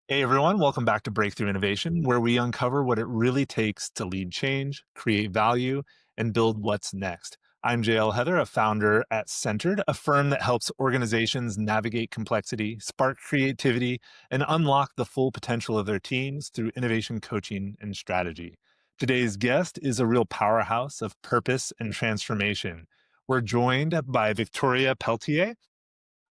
Hey everyone, welcome back to Breakthrough Innovation, where we uncover what it really takes to lead change, create value, and build what's next. I'm JL Heather, a founder at Centered, a firm that helps organizations navigate complexity, spark creativity, and unlock the full potential of their teams through innovation coaching and strategy. Today's guest is a real powerhouse of purpose and transformation. We're joined by Victoria Pelletier,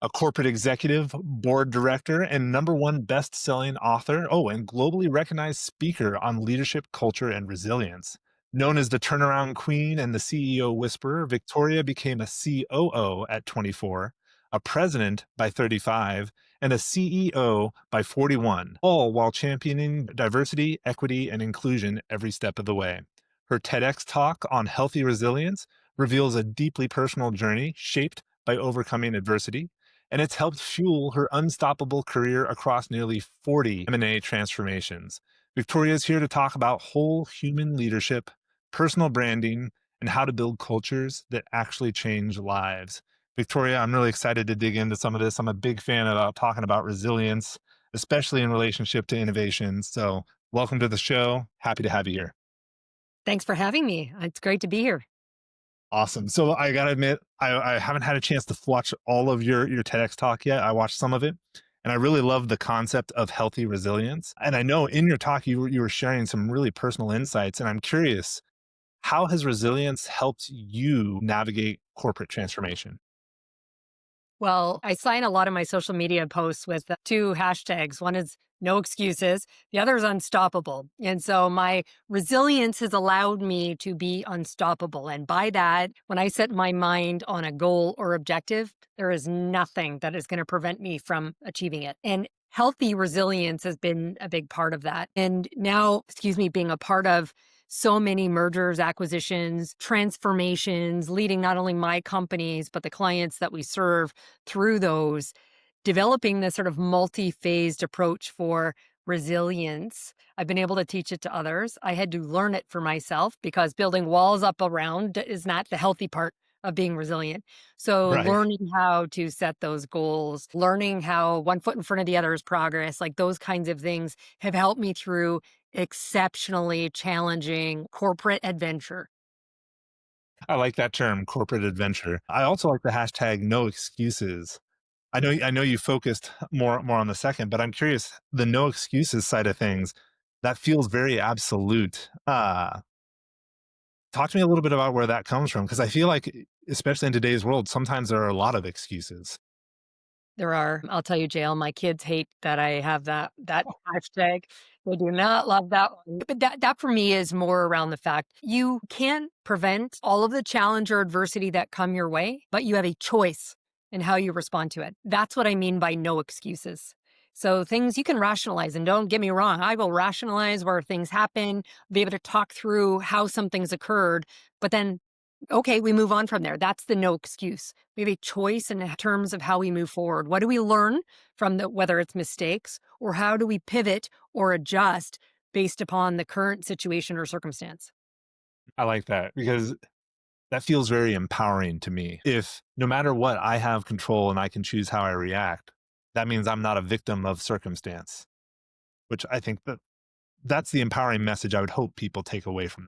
a corporate executive, board director, and number one best-selling author. Oh, and globally recognized speaker on leadership, culture, and resilience. Known as the turnaround queen and the CEO whisperer, Victoria became a COO at 24, a president by 35, and a CEO by 41, all while championing diversity, equity, and inclusion every step of the way. Her TEDx talk on healthy resilience reveals a deeply personal journey shaped by overcoming adversity, and it's helped fuel her unstoppable career across nearly 40 M&A transformations. Victoria is here to talk about whole human leadership, personal branding, and how to build cultures that actually change lives. Victoria, I'm really excited to dig into some of this. I'm a big fan about talking about resilience, especially in relationship to innovation. So, welcome to the show. Happy to have you here. Thanks for having me. It's great to be here. Awesome. So I gotta admit, I haven't had a chance to watch all of your TEDx talk yet. I watched some of it, and I really love the concept of healthy resilience. And I know in your talk you were sharing some really personal insights, and I'm curious, how has resilience helped you navigate corporate transformation? Well, I sign a lot of my social media posts with two hashtags. One is no excuses, the other is unstoppable. And so my resilience has allowed me to be unstoppable. And by that, when I set my mind on a goal or objective, there is nothing that is going to prevent me from achieving it. And healthy resilience has been a big part of that. And now, being a part of so many mergers, acquisitions, transformations, leading not only my companies, but the clients that we serve through those, developing this sort of multi-phased approach for resilience. I've been able to teach it to others. I had to learn it for myself because building walls up around is not the healthy part of being resilient. So Right. learning how to set those goals, learning how one foot in front of the other is progress, like those kinds of things have helped me through exceptionally challenging corporate adventure. I like that term, corporate adventure. I also like the hashtag no excuses. I know you focused more on the second, but I'm curious, the no excuses side of things, that feels very absolute. Talk to me a little bit about where that comes from, because I feel like, especially in today's world, sometimes there are a lot of excuses. There are. I'll tell you, Jail, my kids hate that I have that hashtag. They do not love that one. But that for me is more around the fact you can't prevent all of the challenge or adversity that come your way, but you have a choice in how you respond to it. That's what I mean by no excuses. So things you can rationalize, and don't get me wrong, I will rationalize where things happen, be able to talk through how something's occurred, but then okay, we move on from there. That's the no excuse. We have a choice in terms of how we move forward. What do we learn from the whether it's mistakes or how do we pivot or adjust based upon the current situation or circumstance? I like that because that feels very empowering to me. If no matter what, I have control and I can choose how I react, that means I'm not a victim of circumstance, which I think that's the empowering message I would hope people take away from.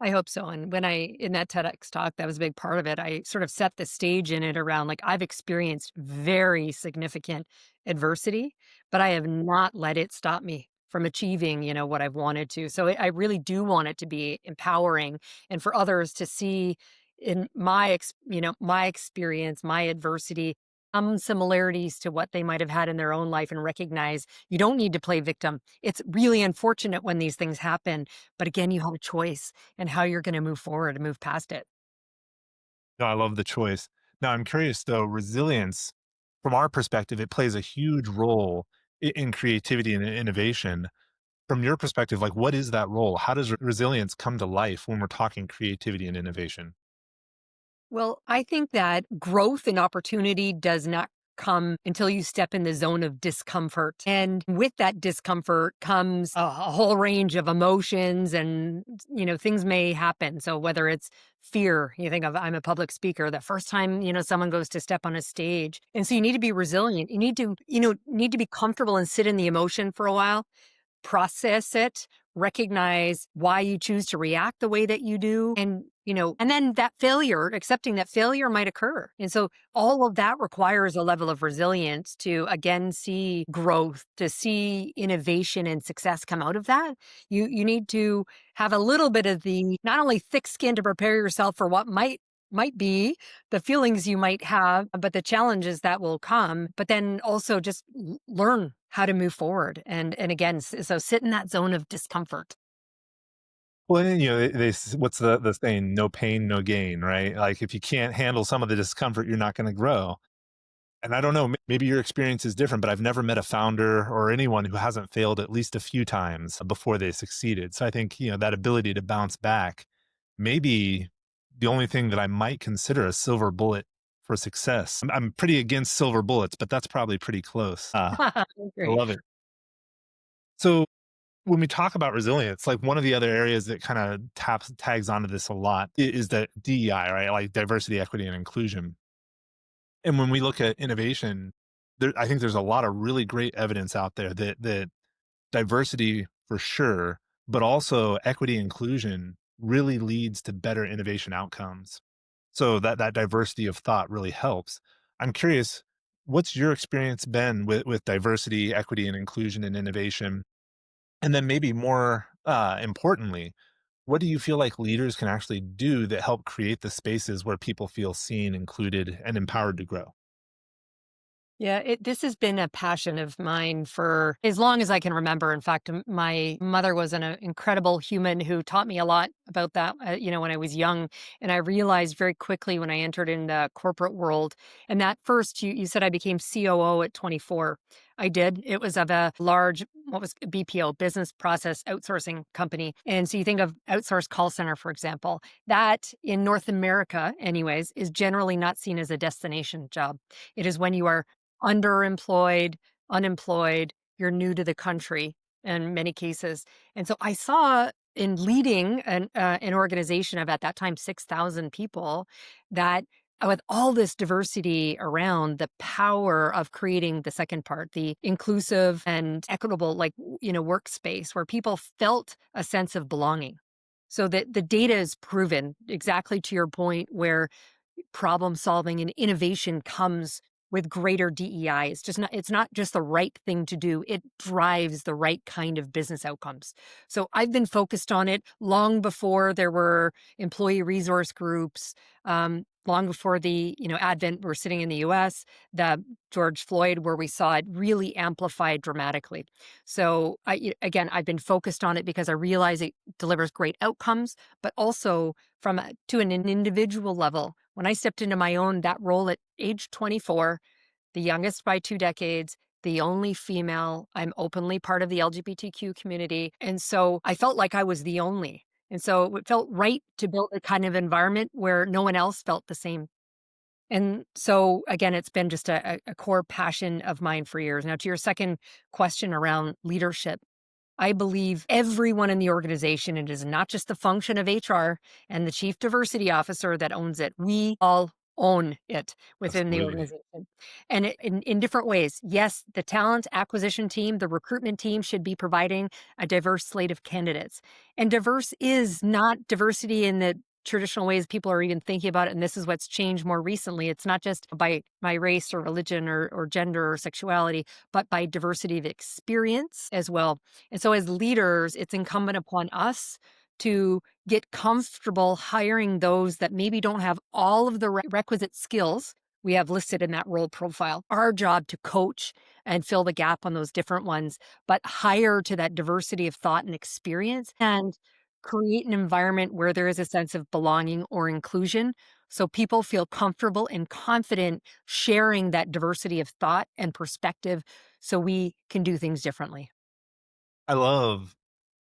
I hope so. And when in that TEDx talk, that was a big part of it. I sort of set the stage in it around like I've experienced very significant adversity, but I have not let it stop me from achieving, what I've wanted to. So I really do want it to be empowering and for others to see in my experience, my adversity, some similarities to what they might have had in their own life and recognize you don't need to play victim. It's really unfortunate when these things happen, but again, you have a choice and how you're gonna move forward and move past it. No, I love the choice. Now, I'm curious though, resilience, from our perspective, it plays a huge role in creativity and innovation. From your perspective, like what is that role? How does resilience come to life when we're talking creativity and innovation? Well, I think that growth and opportunity does not come until you step in the zone of discomfort. And with that discomfort comes a whole range of emotions and, things may happen. So whether it's fear, you think of I'm a public speaker, the first time, someone goes to step on a stage. And so you need to be resilient. You need to be comfortable and sit in the emotion for a while, process it, recognize why you choose to react the way that you do. And then that failure, accepting that failure might occur. And so all of that requires a level of resilience to again see growth, to see innovation and success come out of that. You need to have a little bit of the not only thick skin to prepare yourself for what might be the feelings you might have, but the challenges that will come, but then also just learn how to move forward. And again, so sit in that zone of discomfort. Well, what's the saying? No pain, no gain, right? Like if you can't handle some of the discomfort, you're not going to grow. And I don't know, maybe your experience is different, but I've never met a founder or anyone who hasn't failed at least a few times before they succeeded. So I think, that ability to bounce back may be the only thing that I might consider a silver bullet for success. I'm pretty against silver bullets, but that's probably pretty close. I Great. love it. So when we talk about resilience, like one of the other areas that kind of tags onto this a lot is the DEI, right? Like diversity, equity, and inclusion. And when we look at innovation, I think there's a lot of really great evidence out there that diversity for sure, but also equity inclusion really leads to better innovation outcomes. So that diversity of thought really helps. I'm curious, what's your experience been with diversity, equity, and inclusion in innovation? And then maybe more importantly, what do you feel like leaders can actually do that help create the spaces where people feel seen, included, and empowered to grow? Yeah, this has been a passion of mine for as long as I can remember. In fact, my mother was an incredible human who taught me a lot about that, when I was young. And I realized very quickly when I entered in the corporate world, and that first, you said I became COO at 24. I did. It was of a large, what was BPO, business process outsourcing company. And so you think of outsourced call center, for example, that in North America, anyways, is generally not seen as a destination job. It is when you are underemployed, unemployed, you're new to the country in many cases. And so I saw in leading an organization of at that time 6,000 people that with all this diversity around the power of creating the second part, the inclusive and equitable, like, workspace where people felt a sense of belonging. So that the data is proven exactly to your point where problem solving and innovation comes with greater DEI. It's not just the right thing to do. It drives the right kind of business outcomes. So I've been focused on it long before there were employee resource groups, long before the, advent, we're sitting in the US, the George Floyd, where we saw it really amplified dramatically. So again, I've been focused on it because I realize it delivers great outcomes, but also to an individual level. When I stepped into my own that role at age 24, the youngest by 2 decades, the only female, I'm openly part of the LGBTQ community, and so I felt like I was the only. And so it felt right to build a kind of environment where no one else felt the same. And so again, it's been just a core passion of mine for years. Now to your second question around leadership, I believe everyone in the organization, it is not just the function of HR and the chief diversity officer that owns it. We all own it within the Absolutely. organization. And in different ways. Yes, the talent acquisition team, the recruitment team should be providing a diverse slate of candidates. And diverse is not diversity in the traditional ways people are even thinking about it. And this is what's changed more recently. It's not just by my race or religion or gender or sexuality, but by diversity of experience as well. And so, as leaders, it's incumbent upon us to get comfortable hiring those that maybe don't have all of the requisite skills we have listed in that role profile. Our job to coach and fill the gap on those different ones, but hire to that diversity of thought and experience and create an environment where there is a sense of belonging or inclusion. So people feel comfortable and confident sharing that diversity of thought and perspective so we can do things differently. I love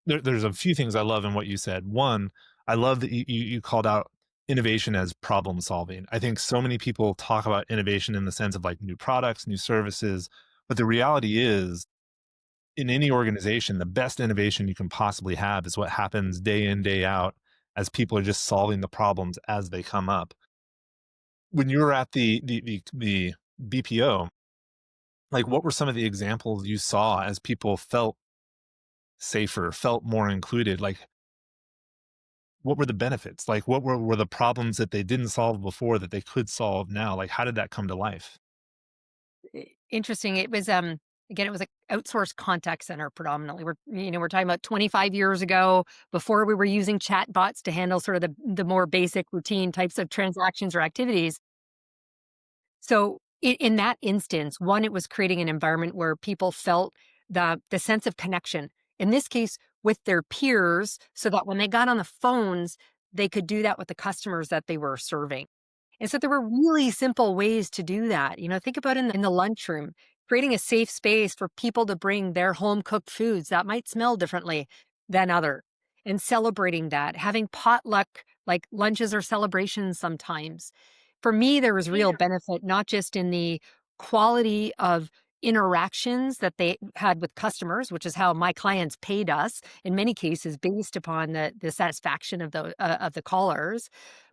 there's a few things I love in what you said. One, I love that you called out innovation as problem solving. I think so many people talk about innovation in the sense of like new products, new services, but the reality is in any organization, the best innovation you can possibly have is what happens day in, day out as people are just solving the problems as they come up. When you were at the BPO, like what were some of the examples you saw as people felt safer, felt more included? Like what were the benefits? Like were the problems that they didn't solve before that they could solve now? Like how did that come to life? Interesting. It was, again, it was a outsourced contact center predominantly. We're talking about 25 years ago, before we were using chat bots to handle sort of the more basic routine types of transactions or activities. So in that instance, one, it was creating an environment where people felt the sense of connection. In this case, with their peers, so that when they got on the phones, they could do that with the customers that they were serving. And so there were really simple ways to do that. Think about in the lunchroom, creating a safe space for people to bring their home cooked foods that might smell differently than other, and celebrating that, having potluck like lunches or celebrations sometimes. For me, there was real benefit, not just in the quality of interactions that they had with customers, which is how my clients paid us in many cases based upon the satisfaction of the callers,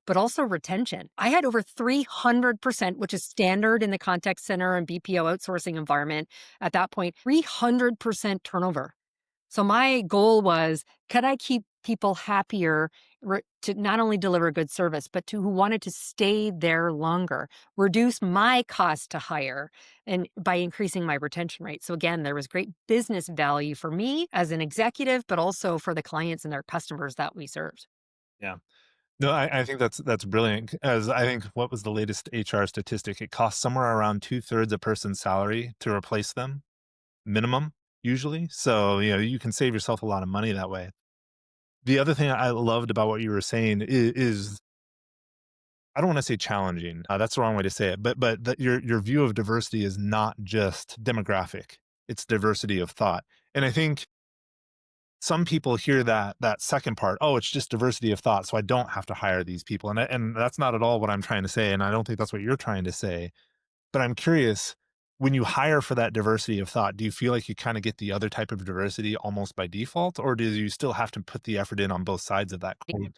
but also retention. I had over 300%, which is standard in the contact center and BPO outsourcing environment at that point, 300% turnover. So my goal was, could I keep people happier to not only deliver good service, but to who wanted to stay there longer, reduce my cost to hire, and by increasing my retention rate. So again, there was great business value for me as an executive, but also for the clients and their customers that we served. Yeah. No, I think that's brilliant. As I think what was the latest HR statistic? It costs somewhere around two-thirds a person's salary to replace them, minimum, usually. So, you can save yourself a lot of money that way. The other thing I loved about what you were saying is I don't want to say challenging. That's the wrong way to say it. But your view of diversity is not just demographic; it's diversity of thought. And I think some people hear that second part. Oh, it's just diversity of thought, so I don't have to hire these people. And that's not at all what I'm trying to say. And I don't think that's what you're trying to say. But I'm curious. When you hire for that diversity of thought, do you feel like you kind of get the other type of diversity almost by default, or do you still have to put the effort in on both sides of that coin?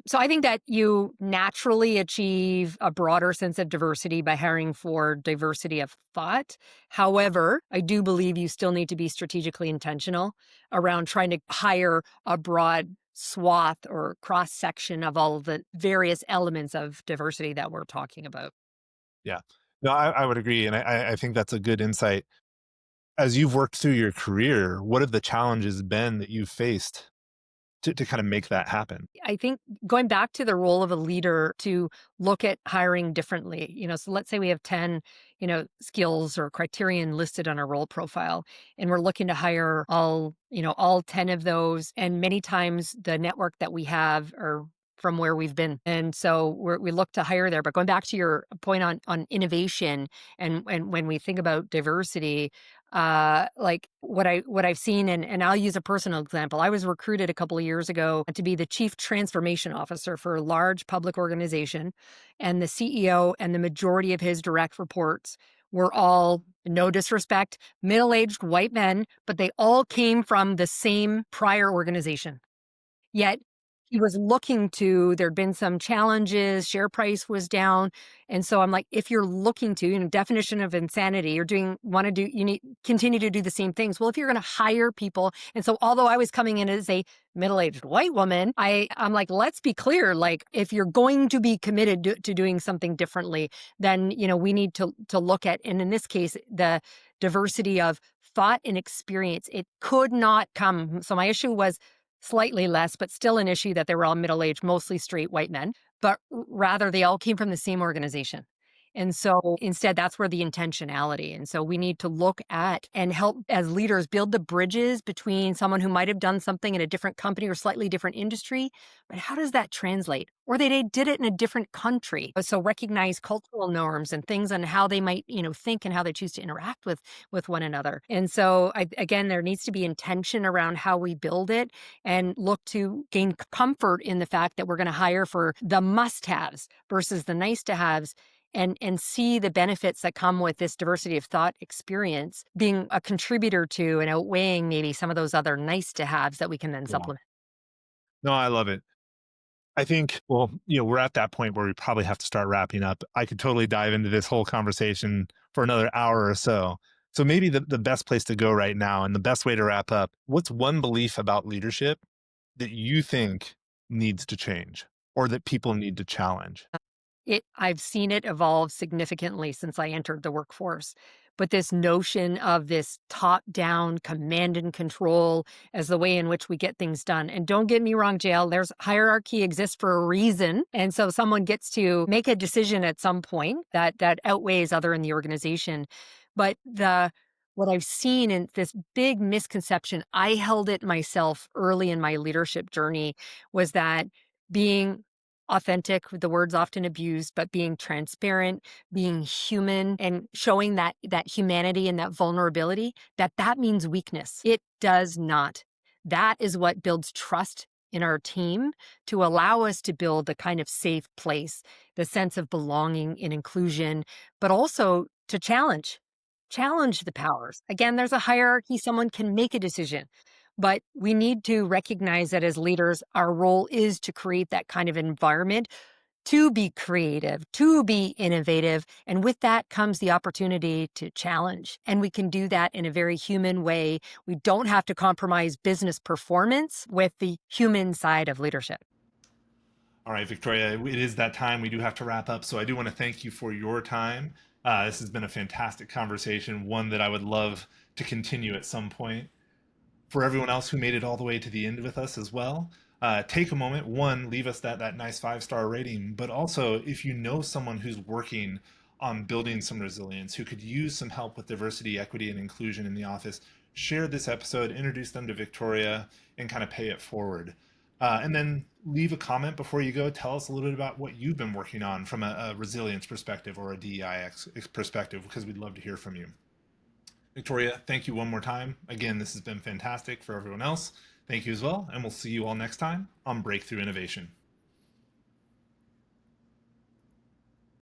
So I think that you naturally achieve a broader sense of diversity by hiring for diversity of thought. However, I do believe you still need to be strategically intentional around trying to hire a broad swath or cross section of all of the various elements of diversity that we're talking about. Yeah. No, I would agree, and I think that's a good insight. As you've worked through your career, what have the challenges been that you've faced to kinda make that happen? I think going back to the role of a leader to look at hiring differently, so let's say we have 10, skills or criterion listed on our role profile, and we're looking to hire all 10 of those. And many times the network that we have are from where we've been. And so we look to hire there. But going back to your point on innovation and when we think about diversity, like what I've seen, and I'll use a personal example. I was recruited a couple of years ago to be the chief transformation officer for a large public organization, and the CEO and the majority of his direct reports were all, no disrespect, middle-aged white men, but they all came from the same prior organization. Yet he was looking to, there'd been some challenges, share price was down. And so I'm like, if you're looking to, definition of insanity, you're you need continue to do the same things. Well, if you're going to hire people, and so although I was coming in as a middle-aged white woman, I'm like, let's be clear, like if you're going to be committed to doing something differently, then we need to look at, and in this case, the diversity of thought and experience. It could not come. So my issue was slightly less, but still an issue that they were all middle aged, mostly straight white men, but rather they all came from the same organization. And so instead, that's where the intentionality. And so we need to look at and help as leaders build the bridges between someone who might have done something in a different company or slightly different industry, but how does that translate? Or they did it in a different country. So recognize cultural norms and things on how they might, think and how they choose to interact with one another. And so again, there needs to be intention around how we build it and look to gain comfort in the fact that we're going to hire for the must-haves versus the nice-to-haves and see the benefits that come with this diversity of thought experience being a contributor to and outweighing maybe some of those other nice to haves that we can then Yeah. supplement. No, I love it. I think, well, we're at that point where we probably have to start wrapping up. I could totally dive into this whole conversation for another hour or so. So maybe the best place to go right now and the best way to wrap up, what's one belief about leadership that you think needs to change or that people need to challenge? I've seen it evolve significantly since I entered the workforce. But this notion of this top down command and control as the way in which we get things done. And don't get me wrong, JL, there's hierarchy exists for a reason. And so someone gets to make a decision at some point that outweighs other in the organization. But the what I've seen in this big misconception, I held it myself early in my leadership journey, was that being authentic, the word's often abused, but being transparent, being human, and showing that humanity and that vulnerability, that means weakness. It does not. That is what builds trust in our team to allow us to build the kind of safe place, the sense of belonging and inclusion, but also to challenge the powers. Again, there's a hierarchy. Someone can make a decision. But we need to recognize that as leaders, our role is to create that kind of environment to be creative, to be innovative. And with that comes the opportunity to challenge. And we can do that in a very human way. We don't have to compromise business performance with the human side of leadership. All right, Victoria, it is that time. We do have to wrap up. So I do want to thank you for your time. This has been a fantastic conversation, one that I would love to continue at some point. For everyone else who made it all the way to the end with us as well, take a moment. One, leave us that nice 5-star rating. But also, if you know someone who's working on building some resilience, who could use some help with diversity, equity, and inclusion in the office, share this episode, introduce them to Victoria, and kind of pay it forward. And then leave a comment before you go. Tell us a little bit about what you've been working on from a resilience perspective or a DEI perspective, because we'd love to hear from you. Victoria, thank you one more time. Again, this has been fantastic for everyone else. Thank you as well, and we'll see you all next time on Breakthrough Innovation.